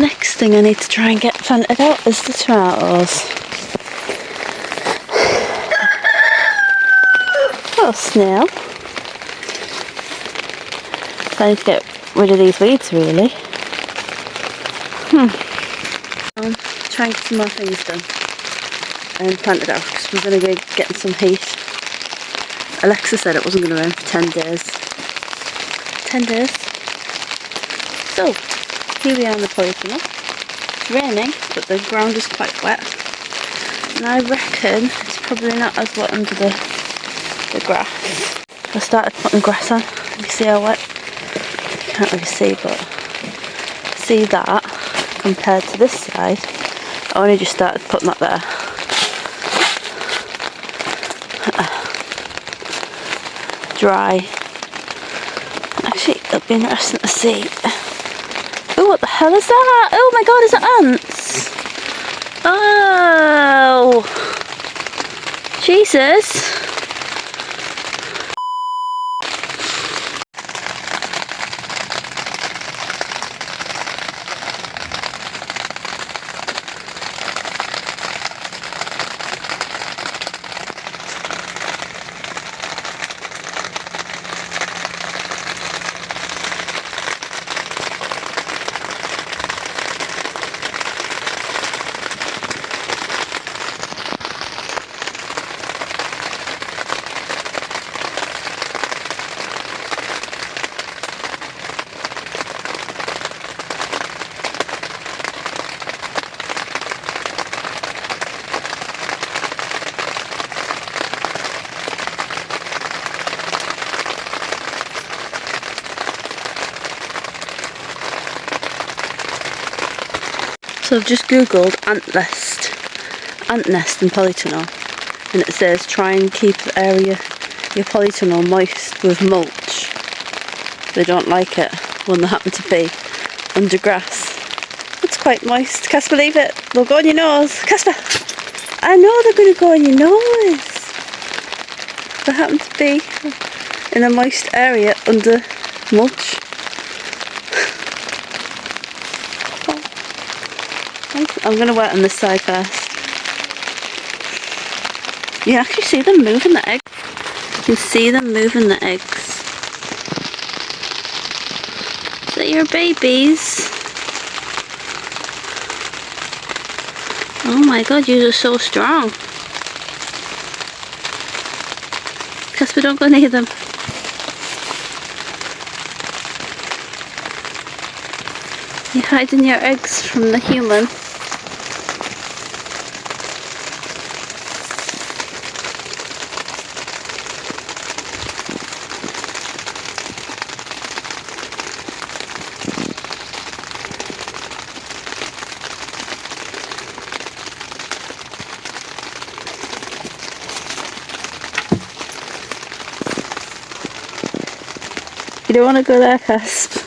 Next thing I need to try and get planted out is the tomatoes. Oh, snail. So I need to get rid of these weeds, really. I'll try and get some more things done and planted out because we're going to be getting some heat. Alexa said it wasn't going to rain for 10 days. 10 days. So, here we are in the polytunnel. It's raining, but the ground is quite wet. And I reckon it's probably not as wet under the grass. I started putting grass on. You see how wet? You can't really see, but see that compared to this side. I only just started putting that there. Dry. Actually, it'll be interesting to see. Oh, what the hell is that? Oh my god, is that ants? Oh, Jesus. So I've just googled ant nest in polytunnel, and it says try and keep the area, your polytunnel, moist with mulch. They don't like it when they happen to be under grass. It's quite moist. Can't believe it. They'll go on your nose. Casper! I know they're going to go on your nose. They happen to be in a moist area under mulch. I'm going to wait on this side first. You can actually see them moving the eggs. You can see them moving the eggs. Is that your babies? Oh my god, you are so strong. Casper, don't go near them. You're hiding your eggs from the human. You don't want to go there, Casp.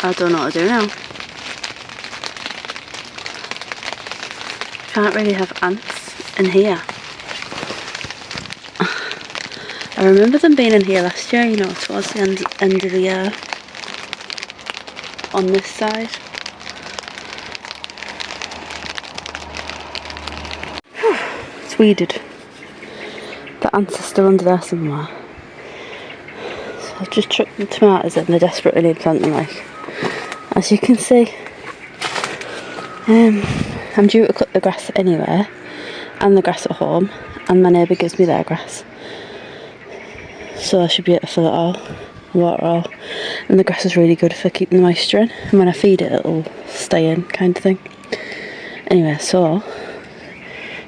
I don't know what to do now. Can't really have ants in here. I remember them being in here last year, you know, towards the end of the year. On this side. It's weeded. The ants are still under there somewhere. So I've just chucked the tomatoes in, they desperately need planting, like. As you can see. I'm due to cut the grass anyway, and the grass at home, and my neighbour gives me their grass. So I should be able to fill it all, water all, and the grass is really good for keeping the moisture in, and when I feed it it'll stay in, kind of thing. Anyway, so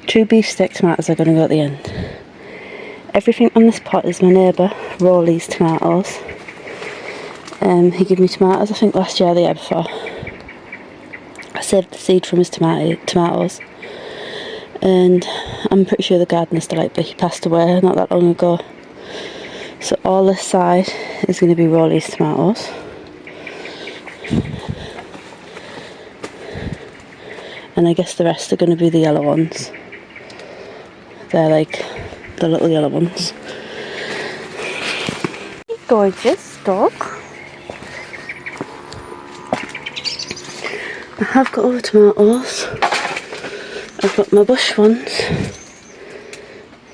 2 beefsteak tomatoes are going to go at the end. Everything on this pot is my neighbour Rowley's tomatoes. He gave me tomatoes, I think last year or the year before. I saved the seed from his tomatoes. and I'm pretty sure the gardener's still out, but he passed away not that long ago. So all this side is going to be raw leaf tomatoes. And I guess the rest are going to be the yellow ones. They're like the little yellow ones. Gorgeous dog. I have got other tomatoes. I've got my bush ones,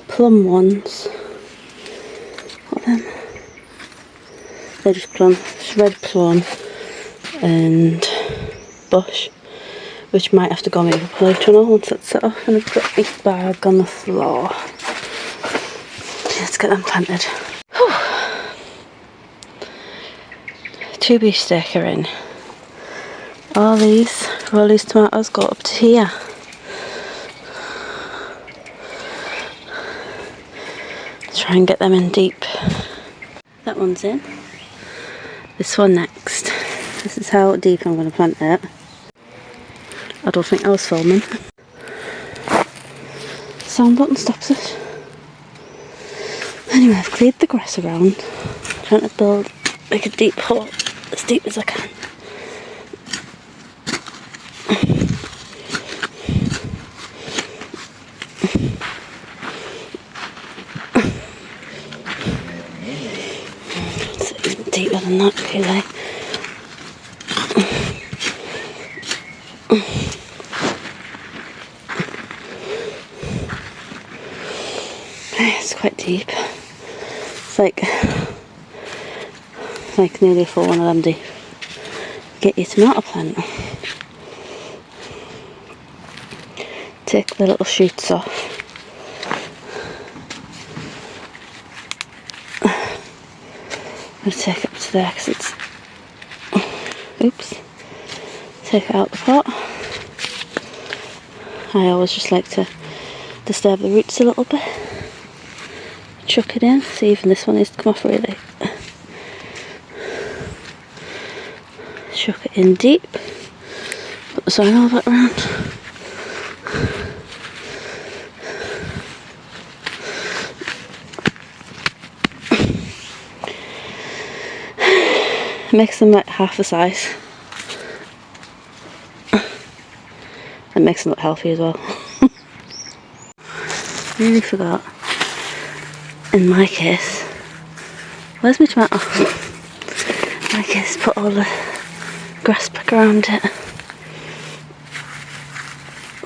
plum ones. What are them? They're just plum, just red plum and bush, which might have to go maybe a polytunnel once that's set off. And I've got a bag on the floor. Let's get them planted. Whew. 2 beef steak are in. All these Rollies tomatoes go up to here. Try and get them in deep. That one's in. This one next. This is how deep I'm going to plant it. I don't think I was filming. Sound button stops it. Anyway, I've cleared the grass around. I'm trying to build like a deep hole, as deep as I can. It's even deeper than that, really. It's quite deep. It's like nearly a full one of them deep. Get your tomato plant. Take the little shoots off. I'm going to take it up to there because it's... Oops. Take it out the pot. I always just like to disturb the roots a little bit. Chuck it in. See, even this one needs to come off really. Chuck it in deep. Put the soil all back around. Makes them like half the size. It makes them look healthy as well. Really forgot. In my case, where's my tomato? In my case, put all the grass back around it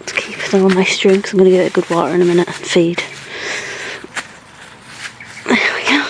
to keep it all moisture, because I'm going to give it a good water in a minute and feed. There we go.